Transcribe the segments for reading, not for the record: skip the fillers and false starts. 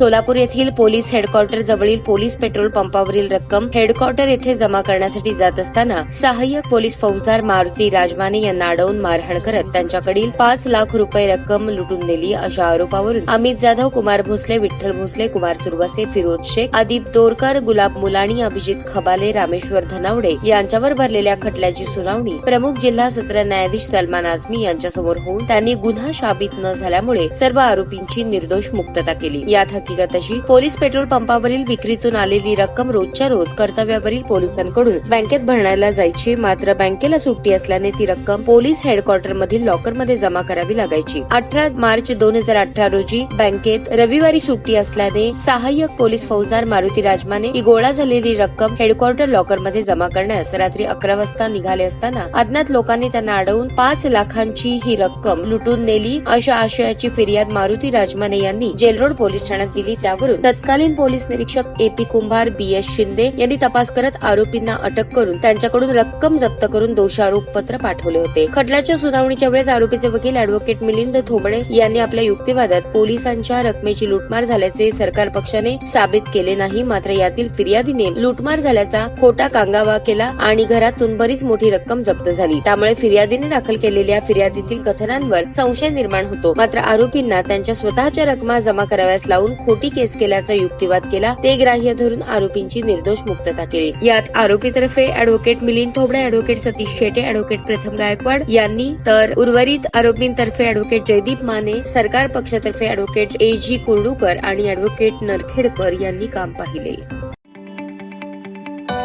सोलापूर येथील police headquarter जवळील police petrol पंपावरील रक्कम हेडक्वार्टर येथे जमा करण्यासाठी जात असताना सहाय्यक पोलीस फौजदार मारुती राजमाने यांना अडवून मारहाण करत त्यांच्याकडील 5 लाख रुपये रक्कम लुटून नेली अशा आरोपावरून अमित जाधव, कुमार भोसले, विठ्ठल भोसले, कुमार सुरवसे, फिरोज शेख, आदिप दोरकर, गुलाब मुलाणी, अभिजित खबाले, रामेश्वर धनावडे यांच्यावर भरलेल्या खटल्याची सुनावणी प्रमुख जिल्हा सत्र न्यायाधीश सलमान आझमी यांच्यासमोर होऊन त्यांनी गुन्हा साबित न झाल्यामुळे सर्व आरोपींची निर्दोष मुक्तता केली। यात हकीकत अशी, पोलीस पेट्रोल पंपावरील विक्रीतून आलेली रक्कम रोजच्या रोज कर्तव्यावरील पोलिसांकडून बँकेत भरण्याला जायची, मात्र बँकेला सुट्टी असल्याने ती रक्कम पोलीस हेडक्वार्टर मधील लॉकरमध्ये जमा करावी लागायची। 18 मार्च 2018 रोजी बँकेत रविवारी सुट्टी असल्याने सहाय्यक पोलीस फौजदार मारुती राजमाने ही गोळा झालेली रक्कम हेडक्वार्टर लॉकरमध्ये जमा करण्यास रात्री 11 वाजता निघाले असताना अज्ञात लोकांनी त्यांना अडवून 5 लाखांची ही रक्कम लुटून नेली अशा आशयाची फिर्याद मारुती राजमाने यांनी जेलरोड पोलीस ठाण्यात दिली। त्यावरून तत्कालीन पोलीस निरीक्षक AP कुंभार, BS शिंदे यांनी तपास करत आरोपींना अटक करून त्यांच्याकडून रक्कम जप्त करून दोषारोप पत्र पाठवले होते। खटल्याच्या सुनावणीच्या वेळेस आरोपीचे वकील अॅडव्होकेट मिलिंद थोबडे यांनी आपल्या युक्तिवादात पोलिसांच्या रकमेची लूटमार झाल्याचे सरकार पक्षाने साबित केले नाही, मात्र यातील फिर्यादीने लूटमार झाल्याचा खोटा कांगावा केला आणि घरातून बरीच मोठी रक्कम जप्त झाली। त्यामुळे फिर्यादीने दाखल केलेल्या फिर्यादीतील कथनांवर संशय निर्माण होतो। मात्र आरोपींना त्यांच्या स्वतःच्या रकमा जमा कराव्यास लावून खोटी केस केल्याचा युक्तिवाद केला, ते ग्राह्य धरून आरोपींची निर्दोष मुक्तता केली। यात आरोपीतर्फे advocate Milind Thobde, advocate Satish Shete, advocate Pratham Gaikwad यांनी तर उर्वरित आरोपींतर्फे अॅडव्होकेट जयदीप माने, सरकार पक्षातर्फे अॅडव्होकेट AG कुर्डूकर आणि अॅडव्होकेट नरखेडकर यांनी काम पाहिले।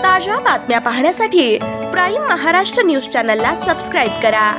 ताज्या बातम्या पाहण्यासाठी प्राईम महाराष्ट्र न्यूज चॅनलला सबस्क्राईब करा।